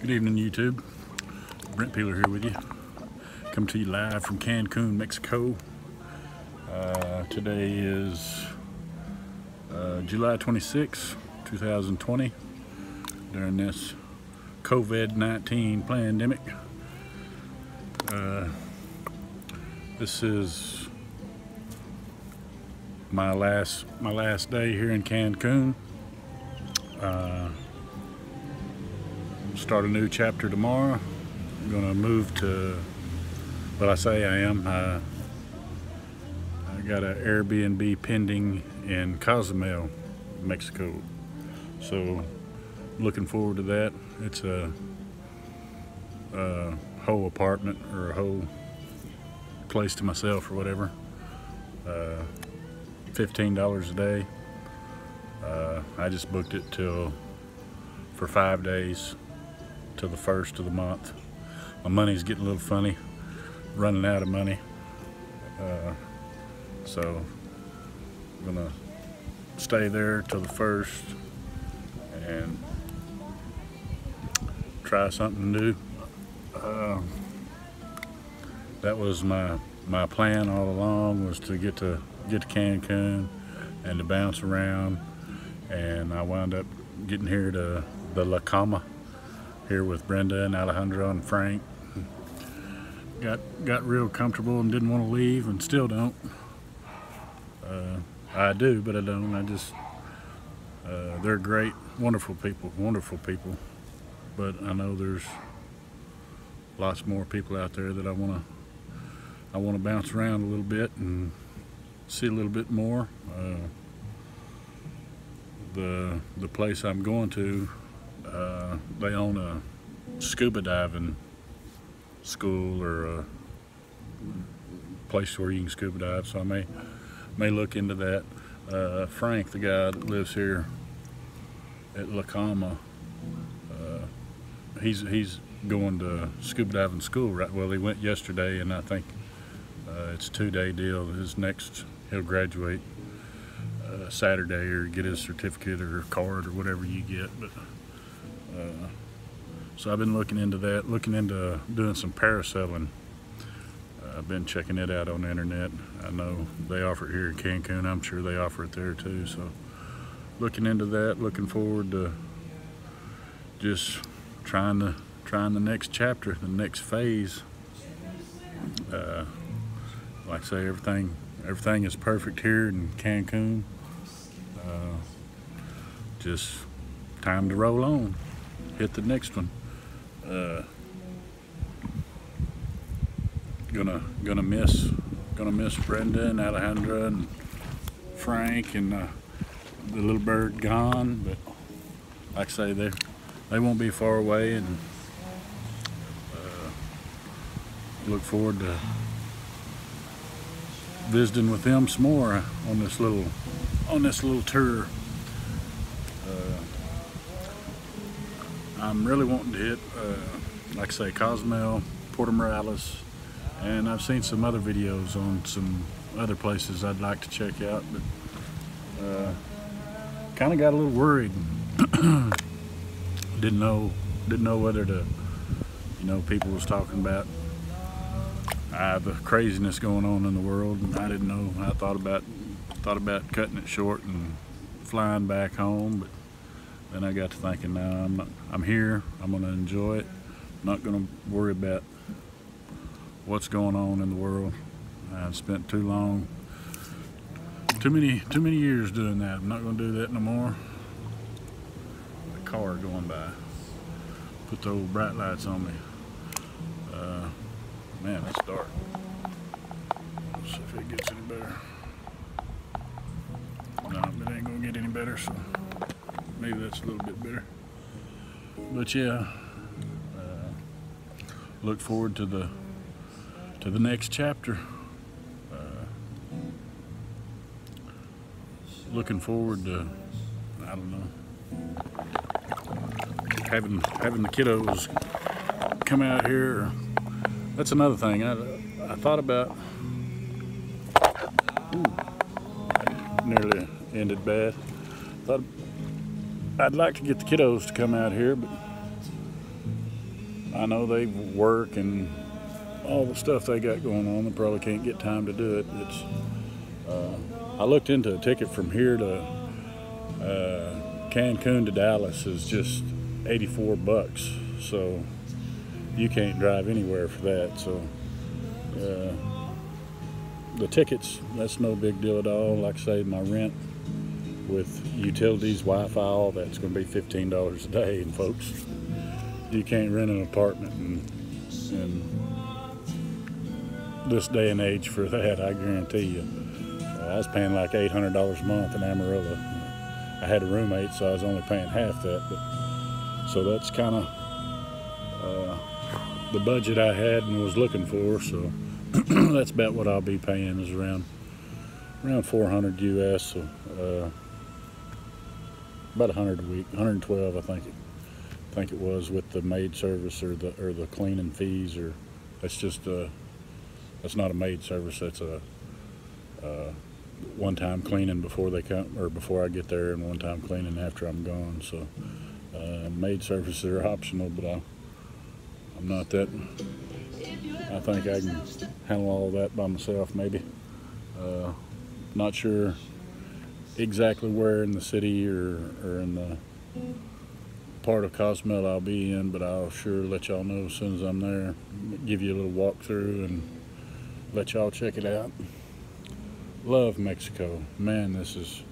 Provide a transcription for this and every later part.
Good evening, YouTube. Brent Peeler here with you. Coming to you live from Cancun, Mexico. Today is July 26, 2020, during this COVID-19 pandemic. This is my last day here in Cancun. Start a new chapter tomorrow. I'm gonna move to, well, I say I am. I got an Airbnb pending in Cozumel, Mexico. So looking forward to that. It's a whole apartment or a whole place to myself or whatever. $15 a day. I just booked it for 5 days till the 1st of the month. My money's getting a little funny, running out of money. So I'm gonna stay there till the 1st and try something new. That was my plan all along, was to get to Cancun and to bounce around, and I wound up getting here to the La Cama here with Brenda and Alejandro and Frank. Got real comfortable and didn't want to leave, and still don't. I do, but I don't. I just they're great, wonderful people, but I know there's lots more people out there that I want to bounce around a little bit and see a little bit more. The place I'm going to, they own a scuba diving school or a place where you can scuba dive, so I may look into that. Frank, the guy that lives here at La Cama, he's going to scuba diving school, right? Well, he went yesterday, and I think it's a 2-day deal. He'll graduate Saturday or get his certificate or card or whatever you get. But so I've been looking into that, looking into doing some parasailing. I've been checking it out on the internet. I know they offer it here in Cancun. I'm sure they offer it there too. So looking into that, looking forward to just trying the next chapter, the next phase. Like I say, everything is perfect here in Cancun. Just time to roll on, hit the next one. Gonna miss Brenda and Alejandra and Frank and the little bird gone, but like I say, they won't be far away, and look forward to visiting with them some more on this little tour. I'm really wanting to hit, like I say, Cozumel, Puerto Morales, and I've seen some other videos on some other places I'd like to check out, but kind of got a little worried. Didn't know whether to, people was talking about the craziness going on in the world, and I didn't know. I thought about cutting it short and flying back home, but then I got to thinking, no, I'm here. I'm going to enjoy it. I'm not going to worry about what's going on in the world. I've spent too many years doing that. I'm not going to do that no more. The car going by. Put the old bright lights on me. Man, it's dark. Let's see if it gets any better. No, it ain't gonna get any better, so maybe that's a little bit better. But yeah, look forward to the next chapter. Looking forward to, I don't know, having the kiddos come out here. That's another thing I thought about. Ooh, nearly ended bad. Thought I'd like to get the kiddos to come out here, but I know they work and all the stuff they got going on. They probably can't get time to do it. I looked into a ticket from here to Cancun to Dallas is just $84, so you can't drive anywhere for that. So the tickets, that's no big deal at all. Like I say, my rent with utilities, Wi-Fi, all that's going to be $15 a day. And folks, you can't rent an apartment in this day and age for that, I guarantee you. I was paying like $800 a month in Amarillo. I had a roommate, so I was only paying half that. So that's kind of the budget I had and was looking for. So that's about what I'll be paying, is around $400 US. So about $100 a week, $112 I think it was, with the maid service or the cleaning fees. Or that's just that's not a maid service. That's a one-time cleaning before they come, or before I get there, and one-time cleaning after I'm gone. So maid services are optional, but I'm not that. I think I can handle all that by myself, maybe. Not sure exactly where in the city or in the part of Cozumel I'll be in, but I'll sure let y'all know as soon as I'm there. Give you a little walkthrough and let y'all check it out. Love Mexico, man. This is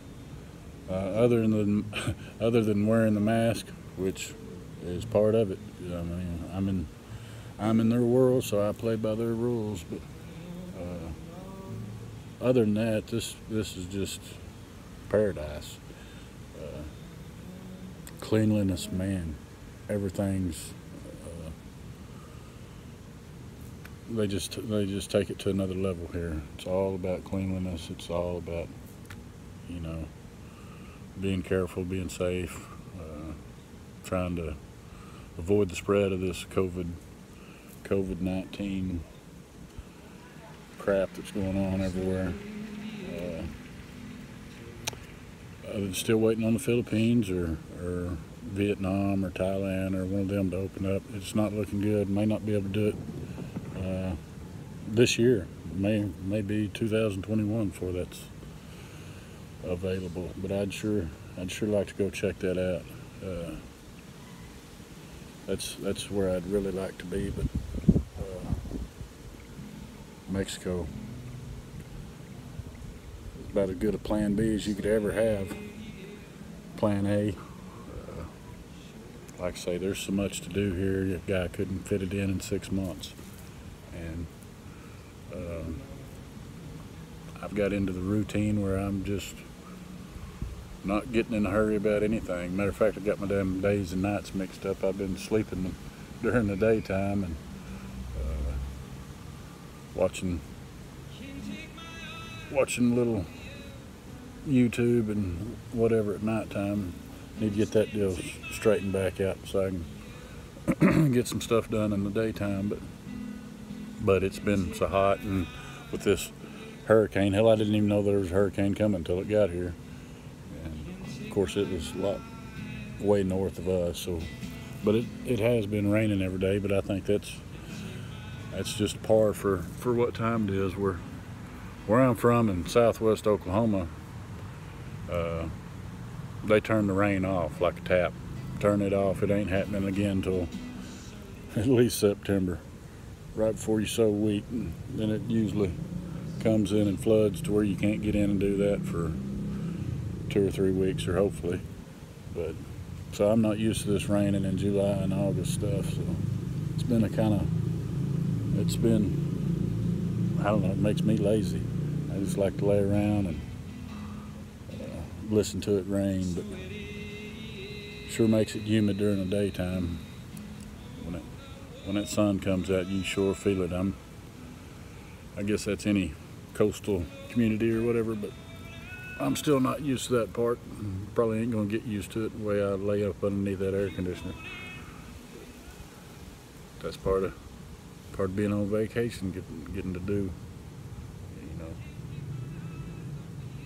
other than wearing the mask, which is part of it. I mean, I'm in their world, so I play by their rules. But other than that, this is just paradise. Cleanliness, man. Everything's. They just take it to another level here. It's all about cleanliness. It's all about, being careful, being safe, trying to avoid the spread of this COVID-19 crap that's going on everywhere. Still waiting on the Philippines or Vietnam or Thailand or one of them to open up. It's not looking good. May not be able to do it this year. May be 2021 before that's available. But I'd sure like to go check that out. That's where I'd really like to be. But Mexico, about as good a plan B as you could ever have. Plan A. Like I say, there's so much to do here. Your guy couldn't fit it in 6 months. And I've got into the routine where I'm just not getting in a hurry about anything. Matter of fact, I got my damn days and nights mixed up. I've been sleeping during the daytime and watching little YouTube and whatever at nighttime. Need to get that deal straightened back out so I can get some stuff done in the daytime. But it's been so hot, and with this hurricane, hell, I didn't even know there was a hurricane coming until it got here. And of course, it was a lot way north of us. So, but it has been raining every day. But I think that's just par for what time it is. Where I'm from in southwest Oklahoma, they turn the rain off like a tap. Turn it off. It ain't happening again until at least September, right before you sow wheat, and then it usually comes in and floods to where you can't get in and do that for 2 or 3 weeks, or hopefully. But so I'm not used to this raining in July and August stuff. So it's been I don't know, it makes me lazy. I just like to lay around and listen to it rain, but sure makes it humid during the daytime. When that sun comes out, you sure feel it. I guess that's any coastal community or whatever, but I'm still not used to that part. Probably ain't gonna get used to it the way I lay up underneath that air conditioner. That's part of being on vacation, getting to do.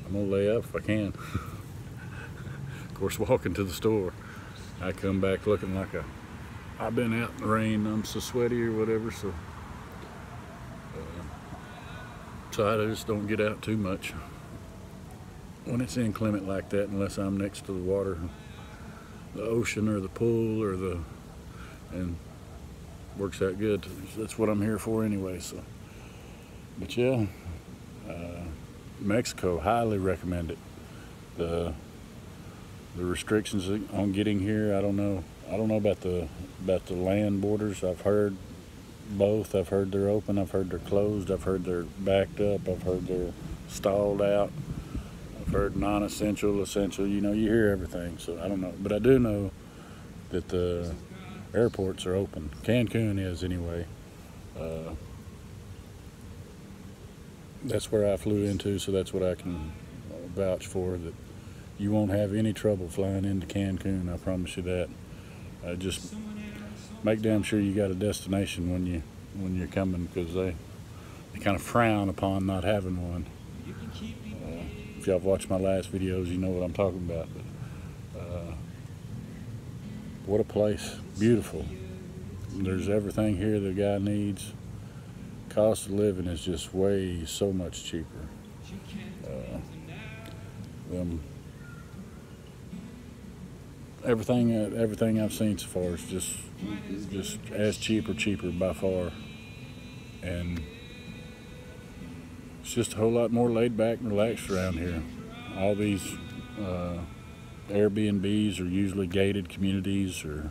I'm gonna lay up if I can. Of course, walking to the store, I come back looking like a I've been out in the rain. I'm so sweaty or whatever, so I just don't get out too much when it's inclement like that, unless I'm next to the water, the ocean or the pool and works out good. That's what I'm here for anyway. So, but yeah, Mexico, highly recommend it. The restrictions on getting here, I don't know about the land borders. I've heard both. I've heard they're open, I've heard they're closed, I've heard they're backed up, I've heard they're stalled out, I've heard non-essential, essential, you hear everything. So I don't know, but I do know that the airports are open. Cancun is anyway. That's where I flew into, so that's what I can vouch for, that you won't have any trouble flying into Cancun, I promise you that. Just make damn sure you got a destination when you're coming, because they kind of frown upon not having one. If y'all have watched my last videos, you know what I'm talking about. But what a place! Beautiful. There's everything here the guy needs. Cost of living is just so much cheaper. Everything I've seen so far is just as cheap or cheaper by far, and it's just a whole lot more laid back and relaxed around here. All these Airbnbs are usually gated communities, or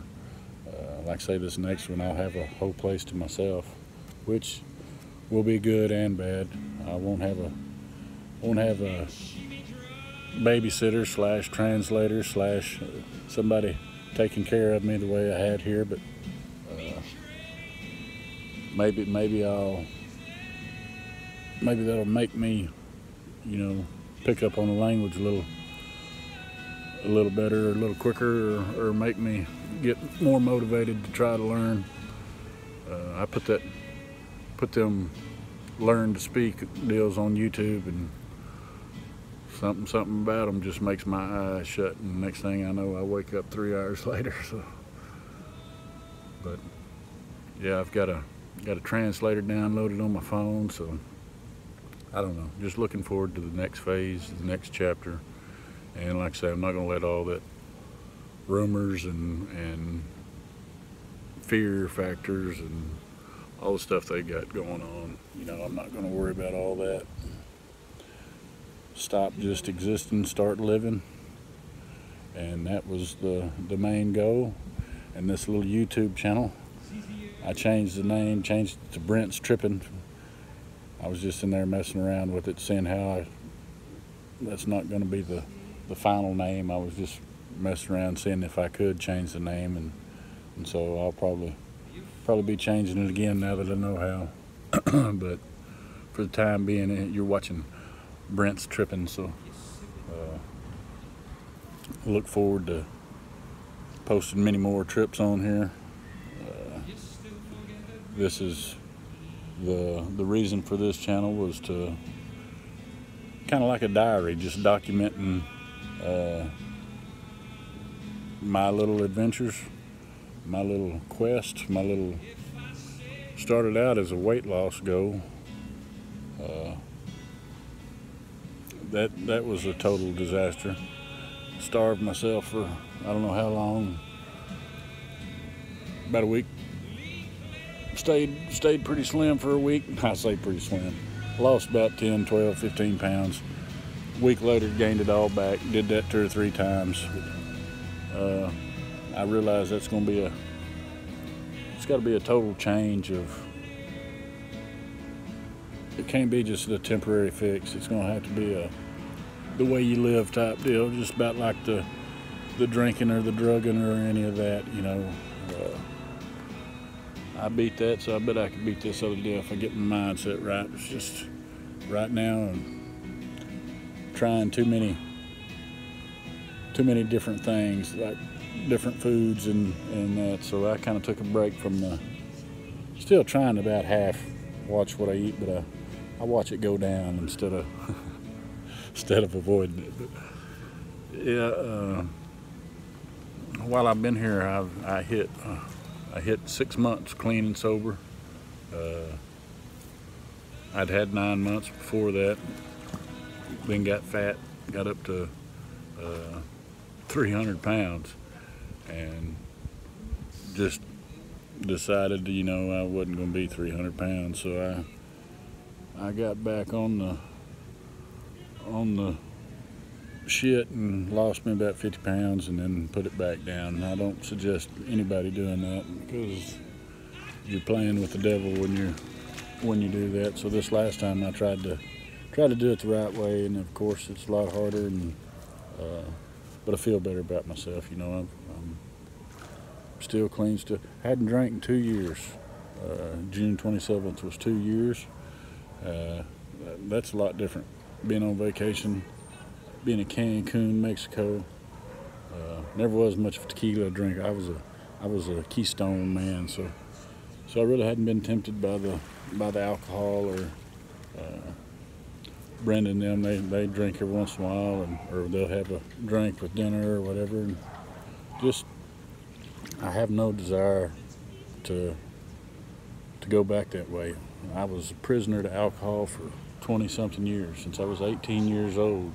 like I say, this next one I'll have a whole place to myself, which will be good and bad. I won't have a babysitter / translator / somebody taking care of me the way I had here, but maybe that'll make me, pick up on the language a little better, or a little quicker, or make me get more motivated to try to learn. I put them learn to speak deals on YouTube, and something about them just makes my eyes shut, and next thing I know I wake up 3 hours later. So, but yeah, I've got a translator downloaded on my phone, so I don't know, just looking forward to the next phase, the next chapter. And like I say, I'm not going to let all that rumors and fear factors and all the stuff they got going on, I'm not going to worry about all that. Stop just existing, start living, and that was the main goal. And this little YouTube channel, I changed the name, changed it to Brent's Trippin'. I was just in there messing around with it, seeing how that's not going to be the final name. I was just messing around, seeing if I could change the name, and so I'll probably be changing it again now that I know how. But for the time being, you're watching Brent's Trippin', so look forward to posting many more trips on here. This is the reason for this channel, was to kind of like a diary, just documenting my little adventures, my little quest, started out as a weight loss goal. That was a total disaster. Starved myself for I don't know how long, about a week. Stayed pretty slim for a week. I say pretty slim. Lost about 10, 12, 15 pounds. A week later, gained it all back. Did that 2 or 3 times. I realized that's going to be it's got to be a total change of, it can't be just a temporary fix. It's going to have to be the way you live type deal, just about like the drinking or the drugging or any of that, I beat that, so I bet I could beat this other deal if I get my mindset right. It's just right now I'm trying too many different things, like different foods and that, so I kind of took a break from still trying to about half watch what I eat, but I watch it go down instead of avoiding it. But yeah, while I've been here, I hit I hit 6 months clean and sober. I'd had 9 months before that, then got fat, got up to 300 pounds, and just decided, you know, I wasn't going to be 300 pounds, so I got back on the shit and lost me about 50 pounds and then put it back down. And I don't suggest anybody doing that, because you're playing with the devil when you do that. So this last time I tried to do it the right way, and of course it's a lot harder, and but I feel better about myself. You know, I'm still clean. Still hadn't drank in 2 years. June 27th was 2 years. That's a lot different. Being on vacation, being in Cancun, Mexico. Never was much of a tequila drinker. I was a Keystone man, so I really hadn't been tempted by the alcohol, or Brendan and them. They drink every once in a while, or they'll have a drink with dinner or whatever. And just, I have no desire to go back that way. I was a prisoner to alcohol for 20-something years. Since I was 18 years old,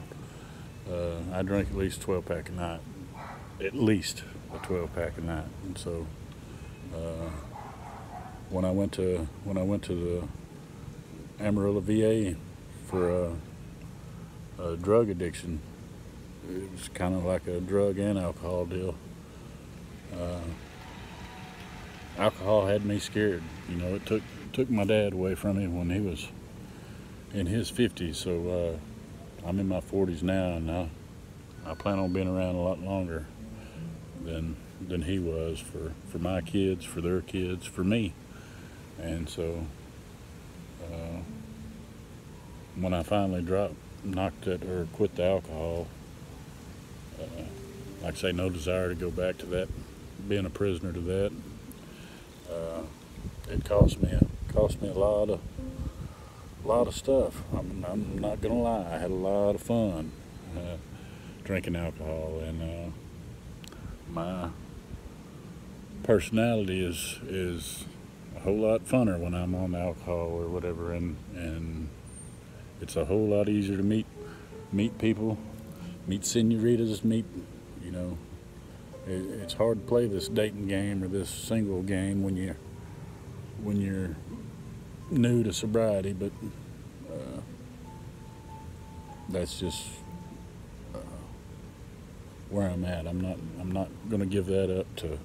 I drank at least 12-pack a night. At least a 12-pack a night. And so when I went to the Amarillo VA for a drug addiction, it was kind of like a drug and alcohol deal. Alcohol had me scared. You know, it took my dad away from me when he was in his 50s. So I'm in my 40s now, and I plan on being around a lot longer than he was, for my kids, for their kids, for me. And so when I finally knocked it, or quit the alcohol, like I say, no desire to go back to that, being a prisoner to that. It cost me a lot of stuff. I'm not gonna lie. I had a lot of fun drinking alcohol, and my personality is a whole lot funner when I'm on alcohol or whatever, and it's a whole lot easier to meet people, meet senoritas, you know. It's hard to play this dating game or this single game when you're new to sobriety, but that's just where I'm at. I'm not going to give that up to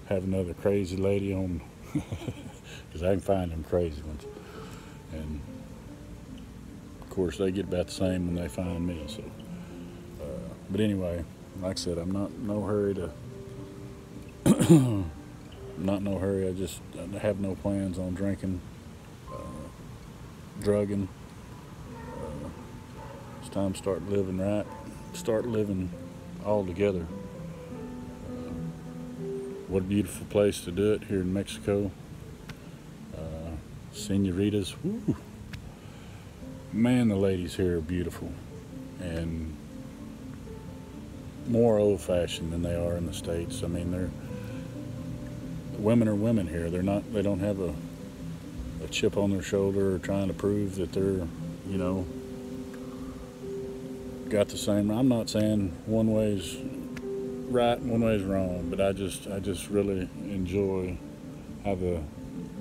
have another crazy lady on, because I can find them crazy ones, and of course they get about the same when they find me. So, but anyway, like I said, I'm not in no hurry to. Not in no hurry. I have no plans on drinking, drugging. It's time to start living right. Start living all together. What a beautiful place to do it here in Mexico. Senoritas, woo. Man, the ladies here are beautiful, and more old-fashioned than they are in the States. I mean, women are women here. They don't have a chip on their shoulder, or trying to prove that they're, you know, got the same. I'm not saying one way's right and one way's wrong, but I just really enjoy how the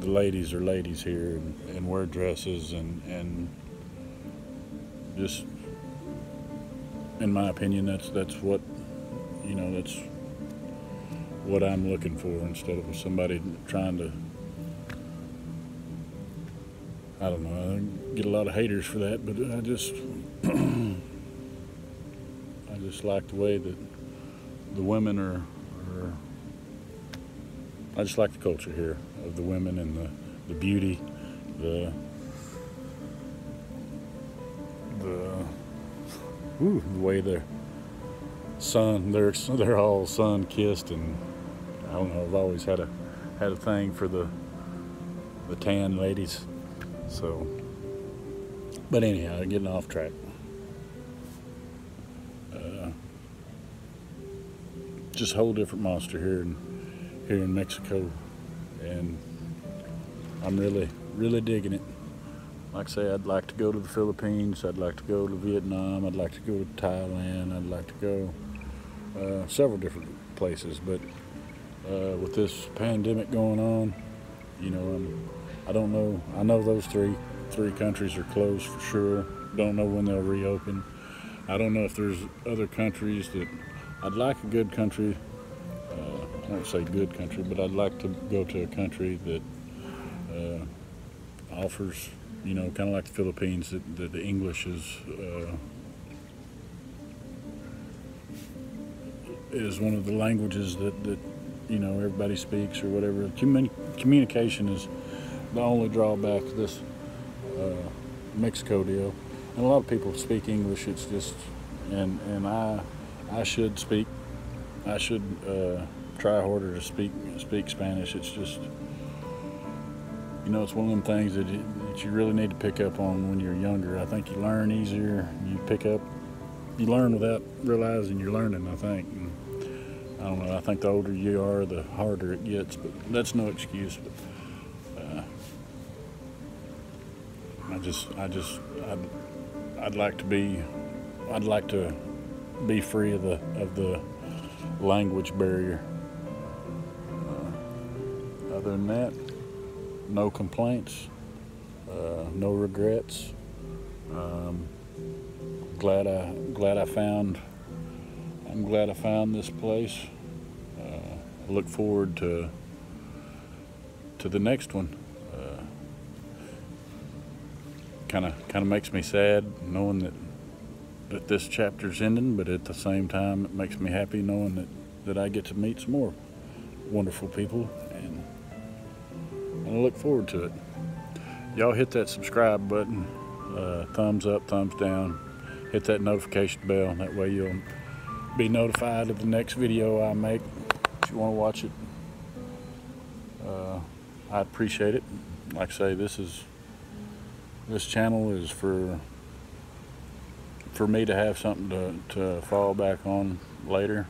ladies are ladies here, and wear dresses, and just, in my opinion, that's what, you know, that's what I'm looking for, instead of somebody trying to, I don't know, I get a lot of haters for that, but I just I just like the way that the women are I just like the culture here of the women, and the beauty, the way they're all sun kissed, and I don't know, I've always had a thing for the tan ladies. So, but anyhow, getting off track. Just a whole different monster here here in Mexico, and I'm really digging it. Like I say, I'd like to go to the Philippines, I'd like to go to Vietnam, I'd like to go to Thailand, I'd like to go several different places, but with this pandemic going on, you know, I don't know. I know those three countries are closed for sure. Don't know when they'll reopen. I don't know if there's other countries that I'd like a good country. I won't say good country, but I'd like to go to a country that offers, you know, kind of like the Philippines, that the English is one of the languages that you know, everybody speaks or whatever. Communication is the only drawback to this Mexico deal. And a lot of people speak English. It's just, and I should speak. I should try harder to speak Spanish. It's just, you know, it's one of them things that you really need to pick up on when you're younger. I think you learn easier. You learn without realizing you're learning, I think. And I don't know. I think the older you are, the harder it gets. But that's no excuse. But I'd like to be free of the language barrier. Other than that, no complaints, no regrets. I'm glad I found this place. I look forward to the next one. Kind of makes me sad knowing that this chapter's ending, but at the same time it makes me happy knowing that I get to meet some more wonderful people, and I look forward to it. Y'all hit that subscribe button, thumbs up, thumbs down, hit that notification bell, that way you'll be notified of the next video I make if you want to watch it. I appreciate it. Like I say, this channel is for me to have something to fall back on later.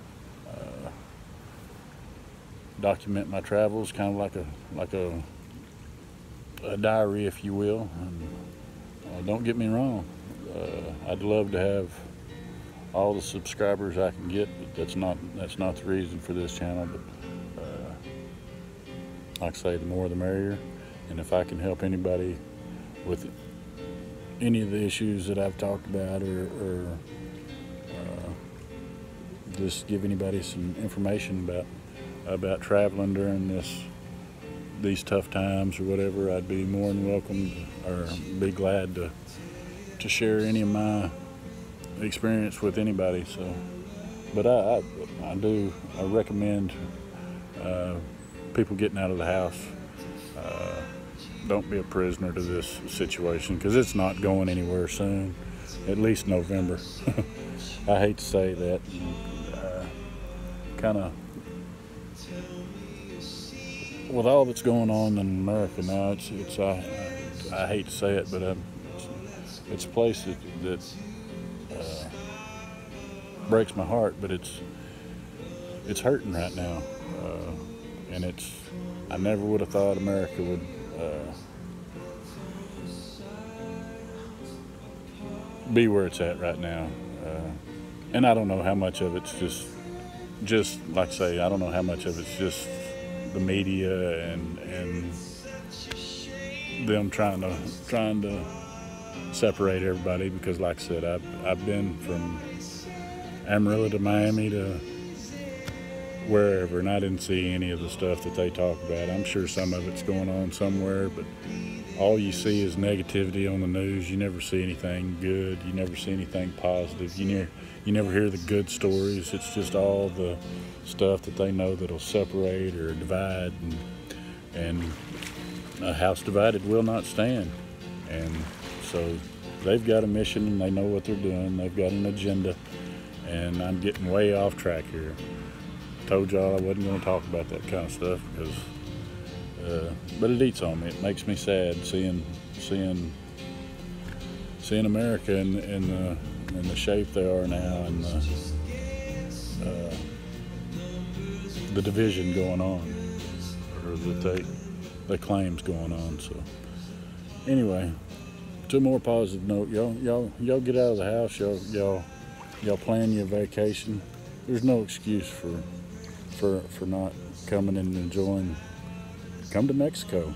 Document my travels, kind of like a diary, if you will. And don't get me wrong, I'd love to have all the subscribers I can get, but that's not the reason for this channel. But like I say, the more the merrier. And if I can help anybody with any of the issues that I've talked about, or just give anybody some information about traveling during these tough times or whatever, I'd be more than welcome, or be glad to share any of my experience with anybody. So, but I recommend people getting out of the house. Don't be a prisoner to this situation, because it's not going anywhere soon, at least November. I hate to say that. Kind of, with all that's going on in America now, I hate to say it, but it's a place that breaks my heart, but it's hurting right now, and I never would have thought America would be where it's at right now. And I don't know how much of it's just like I say, I don't know how much of it's just the media and them trying to separate everybody, because like I said, I've been from Amarillo to Miami to wherever, and I didn't see any of the stuff that they talk about. I'm sure some of it's going on somewhere, but all you see is negativity on the news. You never see anything good. You never see anything positive. You never hear the good stories. It's just all the stuff that they know that'll separate or divide, and a house divided will not stand. And so they've got a mission, and they know what they're doing. They've got an agenda, and I'm getting way off track here. Told y'all I wasn't going to talk about that kind of stuff, because but it eats on me. It makes me sad seeing America in the shape they are now, and the division going on. or that they claim's going on. So anyway, to a more positive note, y'all get out of the house. Y'all plan your vacation. There's no excuse for not coming and enjoying. Come to Mexico.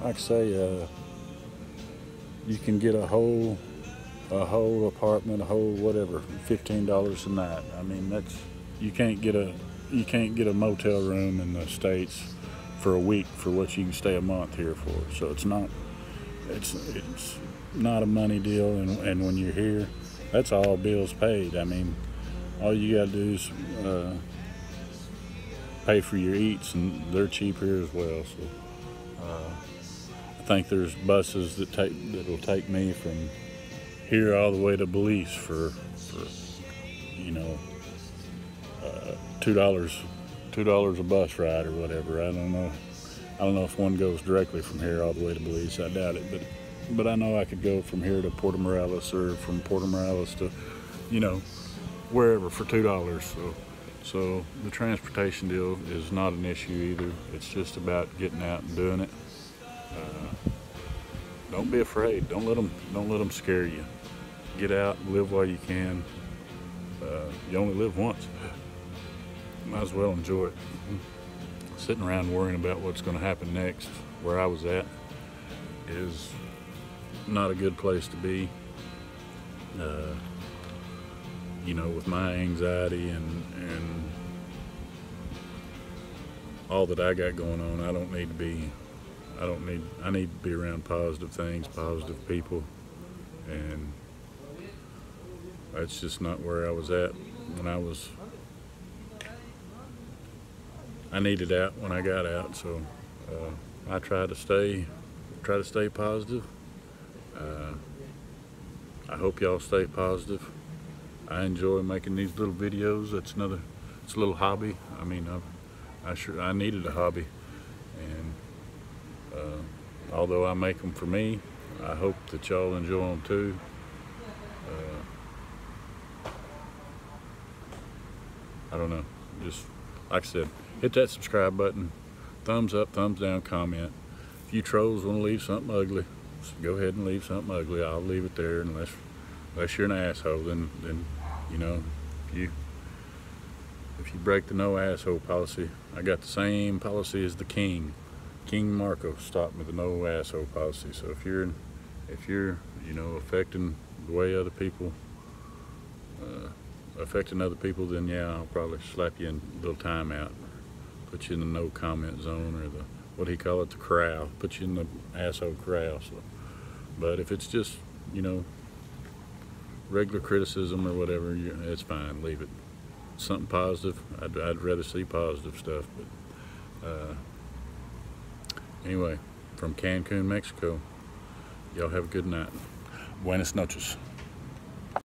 Like I say, you can get a whole apartment, a whole whatever, $15 a night. I mean, you can't get a motel room in the States for a week for what you can stay a month here for. So it's not a money deal, and when you're here, that's all bills paid. I mean, all you gotta do is pay for your eats, and they're cheap here as well. So I think there's buses that'll take me from here all the way to Belize for $2 a bus ride or whatever. I don't know if one goes directly from here all the way to Belize. I doubt it, but I know I could go from here to Puerto Morelos, or from Puerto Morelos to wherever for $2. So the transportation deal is not an issue either. It's just about getting out and doing it. Don't be afraid. Don't let them scare you. Get out, live while you can. You only live once. Might as well enjoy it. Sitting around worrying about what's going to happen next, where I was at, is not a good place to be. With my anxiety and all that I got going on, I need to be around positive things, positive people, and that's just not where I was at when I needed out when I got out. So I try to stay positive. I hope y'all stay positive. I enjoy making these little videos. It's a little hobby. I mean, I needed a hobby, and although I make them for me, I hope that y'all enjoy them too. I don't know, just like I said, hit that subscribe button, thumbs up, thumbs down, comment. If you trolls want to leave something ugly, go ahead and leave something ugly. I'll leave it there, unless you're an asshole. Then if you break the no asshole policy, I got the same policy as the King Marcos taught me, the no asshole policy. So if you're affecting the way other people affecting other people, then yeah, I'll probably slap you in a little timeout, put you in the no comment zone, or what do you call it, the corral, put you in the asshole corral. So, but if it's just regular criticism or whatever, it's fine, leave it. Something positive, I'd rather see positive stuff. But anyway, from Cancun, Mexico, y'all have a good night. Buenas noches.